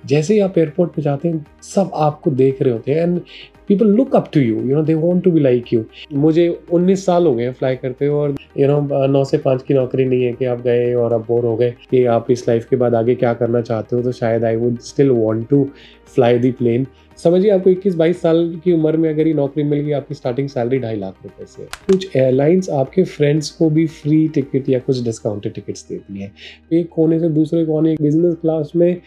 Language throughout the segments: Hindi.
जैसे ही आप एयरपोर्ट पे जाते हैं सब आपको देख रहे होते हैं and people look up to you they want to be like you. मुझे 19 साल हो गए हैं फ्लाई करते हुए और 9 से 5 की नौकरी नहीं है कि आप गए और अब बोर हो गए कि आप इस लाइफ के बाद आगे क्या करना चाहते हो, तो शायद I would still want to fly the plane. समझिए आपको 21-22 साल की उम्र में अगर ये नौकरी मिल गई, आपकी स्टार्टिंग सैलरी 2.5 लाख रुपए से। कुछ एयरलाइंस आपके फ्रेंड्स को भी फ्री टिकट या कुछ डिस्काउंटेड टिकट्स देती हैं। एक कोने से दूसरे कोने बिजनेस क्लास में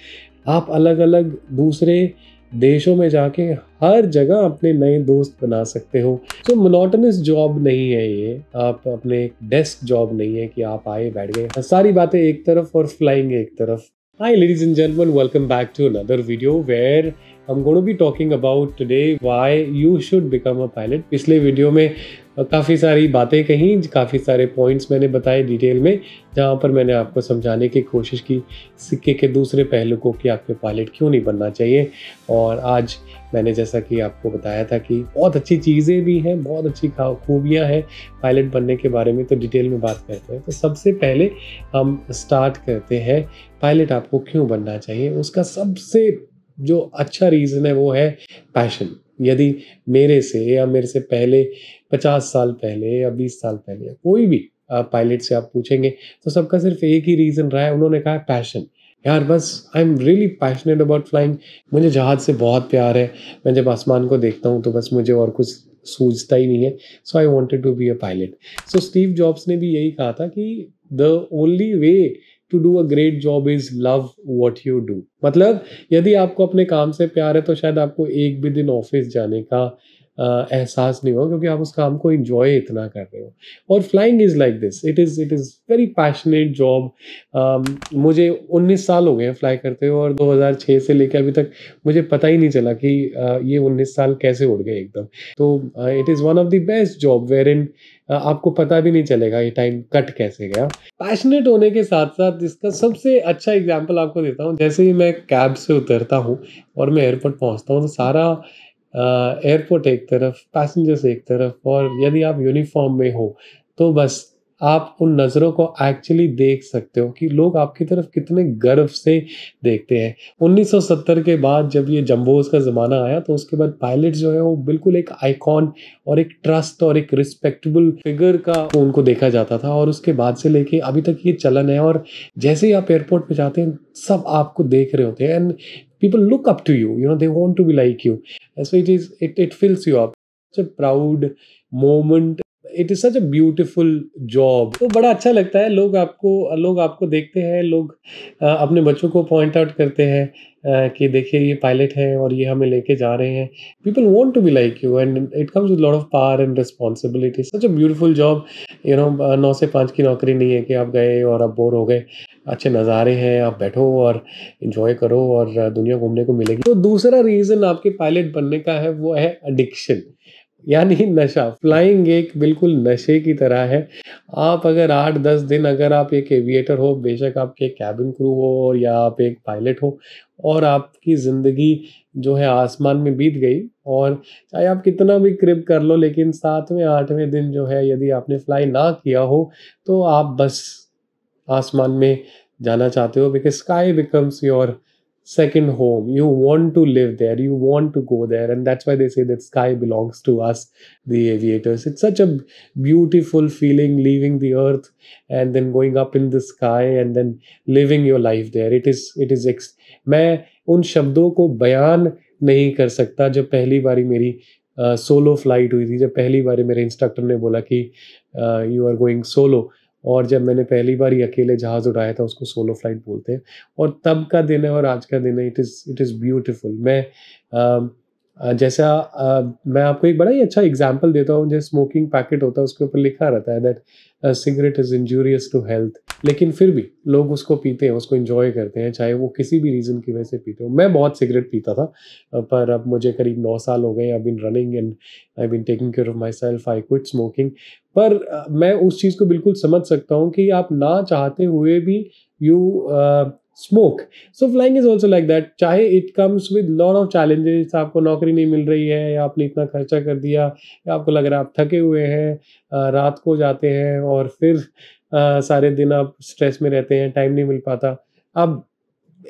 आप अलग अलग दूसरे देशों में जाके हर जगह अपने नए दोस्त बना सकते हो। तो मोनोटोनस जॉब नहीं है ये, आप अपने डेस्क जॉब नहीं है कि आप आए बैठ गए, सारी बातें एक तरफ और फ्लाइंग एक तरफ। Hi ladies and gentlemen, welcome back to another video where I'm going to be talking about today why you should become a pilot। पिछले वीडियो में काफ़ी सारी बातें कहीं, काफ़ी सारे पॉइंट्स मैंने बताए डिटेल में, जहाँ पर मैंने आपको समझाने की कोशिश की सिक्के के दूसरे पहलू को कि आपके पायलट क्यों नहीं बनना चाहिए। और आज मैंने जैसा कि आपको बताया था कि बहुत अच्छी चीज़ें भी हैं, बहुत अच्छी खूबियाँ हैं पायलट बनने के बारे में, तो डिटेल में बात करते हैं। तो सबसे पहले हम स्टार्ट करते हैं पायलट आपको क्यों बनना चाहिए। उसका सबसे जो अच्छा रीज़न है वो है पैशन। यदि मेरे से या मेरे से पहले 50 साल पहले या 20 साल पहले कोई भी पायलट से आप पूछेंगे तो सबका सिर्फ एक ही रीज़न रहा है, उन्होंने कहा पैशन। यार बस I am really passionate about flying, मुझे जहाज़ से बहुत प्यार है, मैं जब आसमान को देखता हूँ तो बस मुझे और कुछ सूझता ही नहीं है, so I wanted to be a pilot. So Steve Jobs ने भी यही कहा था कि the only way to do a great job is love what you do. मतलब यदि आपको अपने काम से प्यार है तो शायद आपको एक भी दिन ऑफिस जाने का एहसास नहीं हो, क्योंकि आप उस काम को इंजॉय इतना कर रहे हो। और flying is like this, it is very passionate job. मुझे 19 साल हो गए हैं फ्लाई करते हुए और 2006 से लेकर अभी तक मुझे पता ही नहीं चला कि ये 19 साल कैसे उड़ गए एकदम। तो it is one of the best job wherein आपको पता भी नहीं चलेगा ये टाइम कट कैसे गया। पैशनेट होने के साथ साथ इसका सबसे अच्छा एग्जाम्पल आपको देता हूँ। जैसे ही मैं कैब से उतरता हूँ और मैं एयरपोर्ट पहुँचता हूँ तो सारा एयरपोर्ट एक तरफ, पैसेंजर्स एक तरफ, और यदि आप यूनिफॉर्म में हो तो बस आप उन नज़रों को एक्चुअली देख सकते हो कि लोग आपकी तरफ कितने गर्व से देखते हैं। 1970 के बाद जब ये जंबोज का ज़माना आया तो उसके बाद पायलट जो है वो बिल्कुल एक आइकॉन और एक ट्रस्ट और एक रिस्पेक्टेबल फिगर का उनको देखा जाता था, और उसके बाद से लेके अभी तक ये चलन है। और जैसे ही आप एयरपोर्ट पे जाते हैं सब आपको देख रहे होते हैं and people look up to you, they want to be like you. So it fills you up, such a proud moment, it is such a beautiful job। तो बड़ा अच्छा लगता है, लोग आपको देखते हैं, लोग अपने बच्चों को पॉइंट आउट करते हैं कि देखिए ये पायलट है और ये हमें लेके जा रहे हैं। People want to be like you and it comes with lot of power and responsibility, such a beautiful job. 9 से 5 की नौकरी नहीं है कि आप गए और अब बोर हो गए, अच्छे नज़ारे हैं, आप बैठो और एंजॉय करो और दुनिया घूमने को मिलेगी। तो दूसरा रीज़न आपके पायलट बनने का है वो है एडिक्शन, यानी नशा। फ्लाइंग एक बिल्कुल नशे की तरह है। आप अगर 8-10 दिन अगर आप एक एविएटर हो, बेशक आपके कैबिन क्रू हो या आप एक पायलट हो, और आपकी ज़िंदगी जो है आसमान में बीत गई, और चाहे आप कितना भी क्रिप कर लो लेकिन 7वें 8वें दिन जो है यदि आपने फ्लाई ना किया हो तो आप बस आसमान में जाना चाहते हो, because sky becomes your second home. You want to live there, you want to go there, and that's why they say that sky belongs to us, the aviators. It's such a beautiful feeling leaving the earth and then going up in the sky and then living your life there. मैं उन शब्दों को बयान नहीं कर सकता। जब पहली बारी मेरी सोलो फ्लाइट हुई थी, जब पहली बारी मेरे इंस्ट्रक्टर ने बोला कि यू आर गोइंग सोलो, और जब मैंने पहली बार अकेले जहाज़ उड़ाया था उसको सोलो फ्लाइट बोलते हैं, और तब का दिन है और आज का दिन है, इट इज़ ब्यूटीफुल। मैं आपको एक बड़ा ही अच्छा एग्जांपल देता हूँ। जो स्मोकिंग पैकेट होता है उसके ऊपर लिखा रहता है that cigarette is injurious to health, लेकिन फिर भी लोग उसको पीते हैं, उसको एंजॉय करते हैं, चाहे वो किसी भी रीज़न की वजह से पीते हो। मैं बहुत सिगरेट पीता था, पर अब मुझे करीब 9 साल हो गए, I been running and I been taking care of my self, I quit smoking. पर मैं उस चीज़ को बिल्कुल समझ सकता हूँ कि आप ना चाहते हुए भी you smoke. So flying is also like that, चाहे it comes with lot of challenges, आपको नौकरी नहीं मिल रही है या आपने इतना खर्चा कर दिया या आपको लग रहा है आप थके हुए हैं, रात को जाते हैं और फिर सारे दिन आप स्ट्रेस में रहते हैं, टाइम नहीं मिल पाता। अब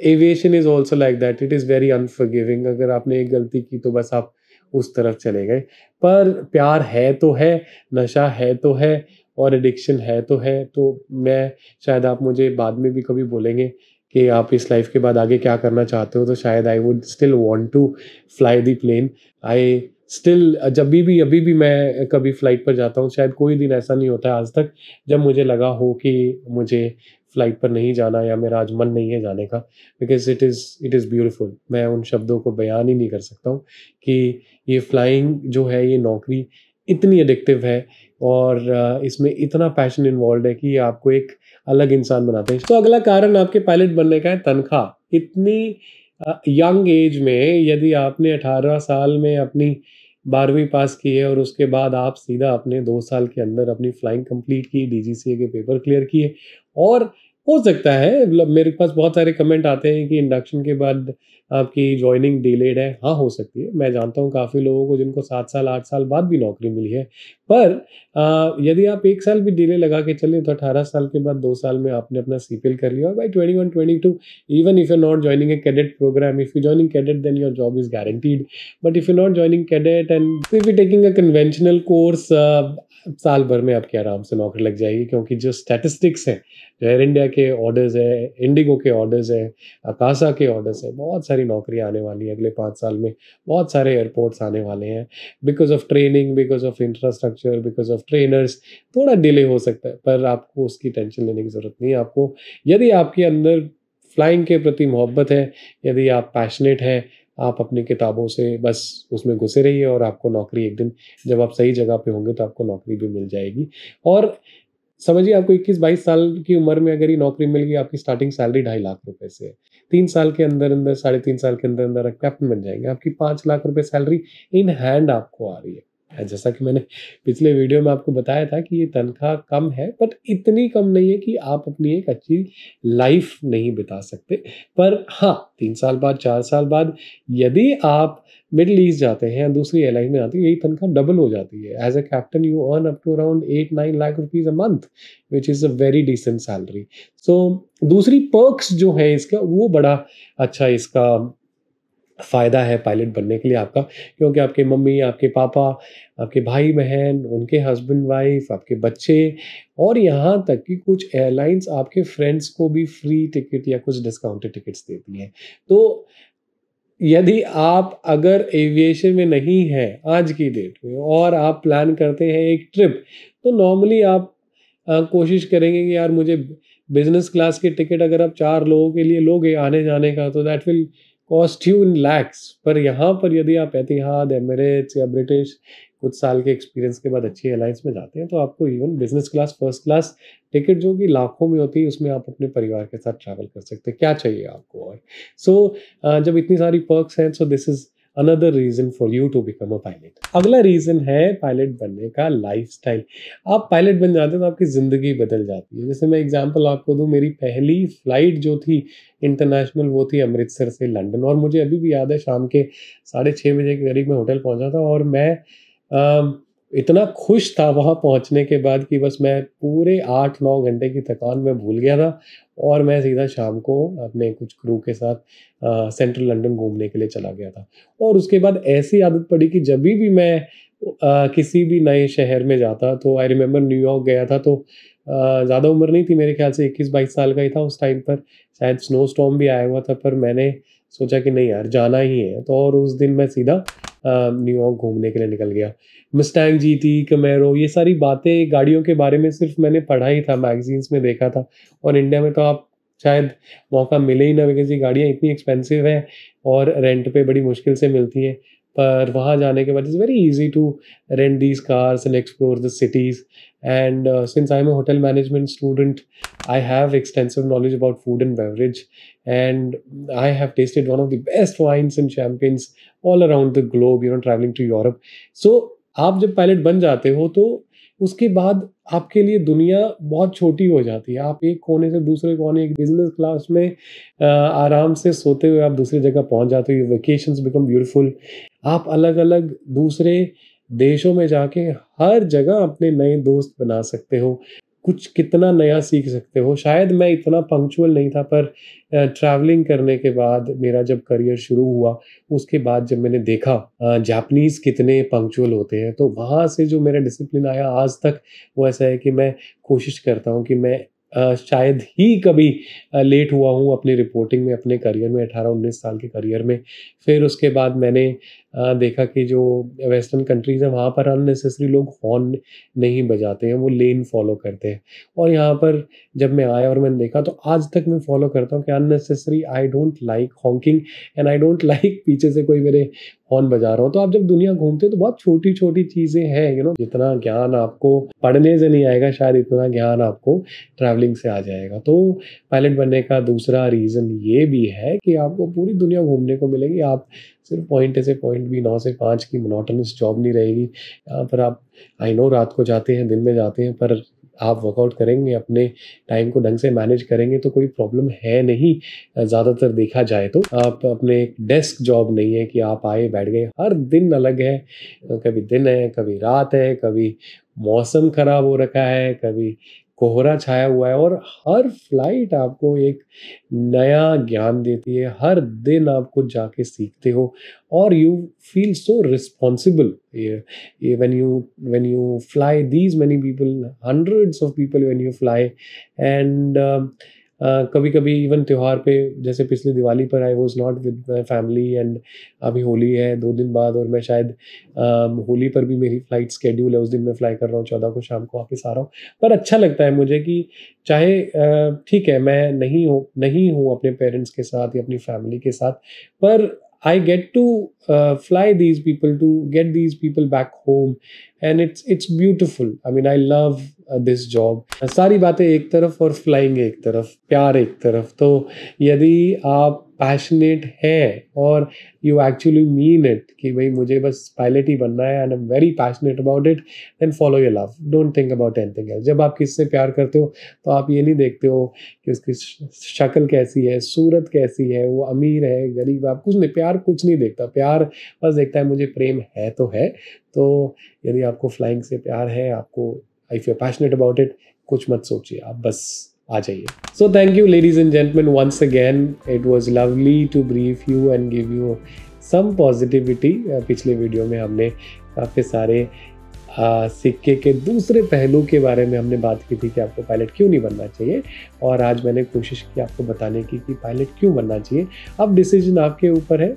aviation is also like that, it is very unforgiving. अगर आपने एक गलती की तो बस आप उस तरफ चले गए। पर प्यार है तो है, नशा है तो है, और एडिक्शन है तो है। तो मैं, शायद आप मुझे बाद में भी कभी बोलेंगे कि आप इस लाइफ के बाद आगे क्या करना चाहते हो, तो शायद I would still want to fly the plane. I still, जब भी अभी भी मैं कभी फ्लाइट पर जाता हूँ, शायद कोई दिन ऐसा नहीं होता है आज तक जब मुझे लगा हो कि मुझे फ्लाइट पर नहीं जाना या मेरा आज मन नहीं है जाने का, बिकॉज इट इज़ ब्यूटीफुल। मैं उन शब्दों को बयान ही नहीं कर सकता हूँ कि ये फ्लाइंग जो है, ये नौकरी इतनी एडिक्टिव है, और इसमें इतना पैशन इन्वॉल्व है कि ये आपको एक अलग इंसान बनाते हैं। तो अगला कारण आपके पायलट बनने का है तनख्वाह। इतनी यंग एज में, यदि आपने 18 साल में अपनी 12वीं पास की है और उसके बाद आप सीधा अपने 2 साल के अंदर अपनी फ्लाइंग कंप्लीट की, डीजीसीए के पेपर क्लियर किए, और हो सकता है, मतलब मेरे पास बहुत सारे कमेंट आते हैं कि इंडक्शन के बाद आपकी जॉइनिंग डिलेड है। हाँ, हो सकती है। मैं जानता हूँ काफ़ी लोगों को जिनको 7 साल 8 साल बाद भी नौकरी मिली है। पर यदि आप 1 साल भी डिले लगा के चलें तो 18 साल के बाद 2 साल में आपने अपना सीपीएल कर लिया, और bye 21-22, even if you're not joining a cadet program, if you're joining cadet then your job is guaranteed, but if you're not joining cadet and if you're taking a conventional course, साल भर में आपकी आराम से नौकरी लग जाएगी, क्योंकि जो स्टैटिस्टिक्स हैं, जो एयर इंडिया के ऑर्डर्स है, इंडिगो के ऑर्डर्स है, अकासा के ऑर्डर्स है, बहुत सारी नौकरियां आने वाली है अगले 5 साल में। बहुत सारे एयरपोर्ट्स आने वाले हैं, because of training, because of infrastructure, because of trainers. थोड़ा डिले हो सकता है, पर आपको उसकी टेंशन लेने की ज़रूरत नहीं है। आपको, यदि आपके अंदर फ्लाइंग के प्रति मोहब्बत है, यदि आप पैशनेट हैं, आप अपनी किताबों से बस उसमें घुसे रहिए, और आपको नौकरी एक दिन, जब आप सही जगह पे होंगे तो आपको नौकरी भी मिल जाएगी। और समझिए, आपको 21-22 साल की उम्र में अगर ये नौकरी मिल गई, आपकी स्टार्टिंग सैलरी 2.5 लाख रुपए से है। 3 साल के अंदर-अंदर, साढ़े 3 साल के अंदर-अंदर आप कैप्टन बन जाएँगे। आपकी 5 लाख रुपए सैलरी इन हैंड आपको आ रही है। जैसा कि मैंने पिछले वीडियो में आपको बताया था कि ये तनख्वाह कम है, बट इतनी कम नहीं है कि आप अपनी एक अच्छी लाइफ नहीं बिता सकते। पर हाँ, 3 साल बाद, 4 साल बाद, यदि आप मिडल ईस्ट जाते हैं या दूसरी एयरलाइन में आते हैं, यही तनख्वाह डबल हो जाती है। As a captain you earn up to around 8-9 lakh rupees a month, which is a very decent salary. So दूसरी पर्क्स जो है इसका, वो बड़ा अच्छा इसका फ़ायदा है पायलट बनने के लिए आपका, क्योंकि आपके मम्मी, आपके पापा, आपके भाई-बहन, उनके हस्बैंड-वाइफ, आपके बच्चे, और यहाँ तक कि कुछ एयरलाइन्स आपके फ्रेंड्स को भी फ्री टिकट या कुछ डिस्काउंटेड टिकट्स देती हैं। तो यदि आप अगर एविएशन में नहीं हैं आज की डेट में, और आप प्लान करते हैं एक ट्रिप, तो नॉर्मली आप कोशिश करेंगे कि यार मुझे बिज़नेस क्लास की टिकट अगर आप 4 लोगों के लिए लोगे आने-जाने का, तो that will cost you in lakhs. पर यहाँ पर यदि आप एतिहाद, एमिरेट्स या ब्रिटिश कुछ साल के एक्सपीरियंस के बाद अच्छी एयरलाइंस में जाते हैं, तो आपको even business class, first class ticket जो कि लाखों में होती है, उसमें आप अपने परिवार के साथ ट्रैवल कर सकते हैं। क्या चाहिए आपको और? सो जब इतनी सारी पर्क्स हैं, so this is another reason for you to become a pilot. अगला रीज़न है पायलट बनने का लाइफ़स्टाइल। आप पायलट बन जाते हैं तो आपकी ज़िंदगी बदल जाती है। जैसे मैं एग्ज़ाम्पल आपको दूँ, मेरी पहली फ्लाइट जो थी इंटरनेशनल, वो थी अमृतसर से लंदन, और मुझे अभी भी याद है शाम के 6:30 बजे के करीब मैं होटल पहुँचा था, और मैं इतना खुश था वहाँ पहुँचने के बाद कि बस मैं पूरे 8-9 घंटे की थकान मैं भूल गया था, और मैं सीधा शाम को अपने कुछ क्रू के साथ सेंट्रल लंदन घूमने के लिए चला गया था। और उसके बाद ऐसी आदत पड़ी कि जभी भी मैं किसी भी नए शहर में जाता, तो आई रिमेंबर न्यूयॉर्क गया था, तो ज़्यादा उम्र नहीं थी, मेरे ख्याल से 21-22 साल का ही था उस टाइम पर। शायद स्नो स्टॉर्म भी आया हुआ था, पर मैंने सोचा कि नहीं यार, जाना ही है। तो और उस दिन मैं सीधा न्यूयॉर्क घूमने के लिए निकल गया। मस्टैंग जीटी, कैमेरो, ये सारी बातें गाड़ियों के बारे में सिर्फ़ मैंने पढ़ा ही था, मैगज़ीन्स में देखा था, और इंडिया में तो आप शायद मौका मिले ही ना, बिकॉज़ ये गाड़ियाँ इतनी एक्सपेंसिव हैं और रेंट पे बड़ी मुश्किल से मिलती हैं। पर वहाँ जाने के बाद it's very easy to rent these cars and explore the cities. And since I am a hotel management student, I have extensive knowledge about food and beverage, and I have tasted one of the best wines and champagnes all around the globe, traveling to Europe. So, आप जब पायलट बन जाते हो, तो उसके बाद आपके लिए दुनिया बहुत छोटी हो जाती है। आप एक कोने से दूसरे कोने, एक बिज़नेस क्लास में आराम से सोते हुए आप दूसरी जगह पहुँच जाते हो। Your vacations become beautiful. आप अलग-अलग दूसरे देशों में जाके हर जगह अपने नए दोस्त बना सकते हो। कुछ कितना नया सीख सकते हो। शायद मैं इतना पंक्चुअल नहीं था, पर ट्रैवलिंग करने के बाद मेरा जब करियर शुरू हुआ, उसके बाद जब मैंने देखा जापानीज़ कितने पंक्चुअल होते हैं, तो वहाँ से जो मेरा डिसिप्लिन आया आज तक वो ऐसा है कि मैं कोशिश करता हूँ कि मैं शायद ही कभी लेट हुआ हूँ अपनी रिपोर्टिंग में, अपने करियर में, 18-19 साल के करियर में। फिर उसके बाद मैंने देखा कि जो वेस्टर्न कंट्रीज़ हैं वहाँ पर अननेसेसरी लोग हॉर्न नहीं बजाते हैं, वो लेन फॉलो करते हैं। और यहाँ पर जब मैं आया और मैंने देखा, तो आज तक मैं फॉलो करता हूँ कि unnecessary I don't like Hawking and I don't like पीछे से कोई मेरे हॉर्न बजा रहा हो। तो आप जब दुनिया घूमते हो तो बहुत छोटी-छोटी चीज़ें हैं, जितना ज्ञान आपको पढ़ने से नहीं आएगा, शायद इतना ज्ञान आपको ट्रैवलिंग से आ जाएगा। तो पायलट बनने का दूसरा रीज़न ये भी है कि आपको पूरी दुनिया घूमने को मिलेगी। आप सिर्फ पॉइंट ए से पॉइंट बी 9 से 5 की मोनोटोनस जॉब नहीं रहेगी। यहाँ पर आप आई नो रात को जाते हैं, दिन में जाते हैं, पर आप वर्कआउट करेंगे, अपने टाइम को ढंग से मैनेज करेंगे तो कोई प्रॉब्लम है नहीं। ज़्यादातर देखा जाए तो आप अपने डेस्क जॉब नहीं है कि आप आए बैठ गए। हर दिन अलग है, कभी दिन है, कभी रात है, कभी मौसम खराब हो रखा है, कभी कोहरा छाया हुआ है, और हर फ्लाइट आपको एक नया ज्ञान देती है। हर दिन आप कुछ जाके सीखते हो और you feel so responsible when you fly these many people, hundreds of people when you fly. And कभी कभी इवन त्योहार पे, जैसे पिछली दिवाली पर I was not with my family, and अभी होली है 2 दिन बाद, और मैं शायद होली पर भी मेरी फ़्लाइट स्केड्यूल है, उस दिन मैं फ़्लाई कर रहा हूँ, 14 को शाम को वापस आ रहा हूँ। पर अच्छा लगता है मुझे कि चाहे ठीक है मैं नहीं हूँ अपने पेरेंट्स के साथ या अपनी फैमिली के साथ, पर I get to fly these people, to get these people back home, and it's beautiful. I mean, I love this job. सारी बातें एक तरफ और फ्लाइंग एक तरफ, प्यार एक तरफ। तो यदि आप पैशनेट हैं और यू एक्चुअली मीन इट कि भाई मुझे बस पायलट ही बनना है, and I am very passionate about it, then follow your love, don't think about anything else. जब आप किससे प्यार करते हो तो आप ये नहीं देखते हो कि उसकी शक्ल कैसी है, सूरत कैसी है, वो अमीर है, गरीब, आप कुछ नहीं, प्यार कुछ नहीं देखता। प्यार बस देखता है मुझे प्रेम है तो है। तो यदि आपको फ्लाइंग से प्यार है, आपको if you are passionate about it, कुछ मत सोचिए, आप बस आ जाइए। So thank you ladies and gentleman, once again it was lovely to brief you and give you some positivity. पिछले वीडियो में हमने काफ़ी सारे सिक्के के दूसरे पहलू के बारे में हमने बात की थी कि आपको पायलट क्यों नहीं बनना चाहिए, और आज मैंने कोशिश की आपको बताने की कि पायलट क्यों बनना चाहिए। अब डिसीजन आपके ऊपर है,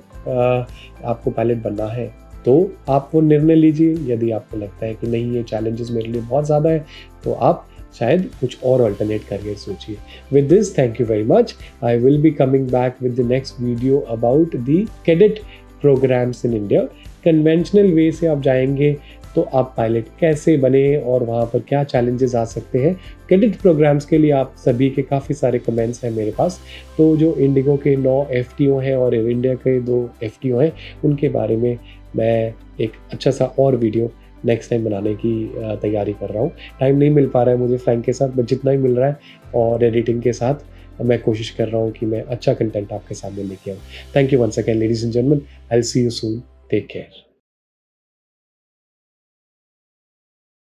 आपको पायलट बनना है तो आप वो निर्णय लीजिए। यदि आपको लगता है कि नहीं ये चैलेंजेस मेरे लिए बहुत ज़्यादा है, तो आप शायद कुछ और अल्टरनेट करियर सोचिए। With this, thank you very much. I will be coming back with the next video about the cadet programs in India. Conventional way से आप जाएंगे तो आप पायलट कैसे बने और वहाँ पर क्या चैलेंजेस आ सकते हैं। कैडेट प्रोग्राम्स के लिए आप सभी के काफ़ी सारे कमेंट्स हैं मेरे पास, तो जो इंडिगो के 9 FTO हैं और एयर इंडिया के 2 FTO हैं, उनके बारे में मैं एक अच्छा सा और वीडियो नेक्स्ट टाइम बनाने की तैयारी कर रहा हूँ। टाइम नहीं मिल पा रहा है मुझे फ्लाइंग के साथ, बट जितना ही मिल रहा है और एडिटिंग के साथ मैं कोशिश कर रहा हूँ कि मैं अच्छा कंटेंट आपके सामने लेके आऊँ। Thank you once again ladies and gentleman, I will see you soon, take care.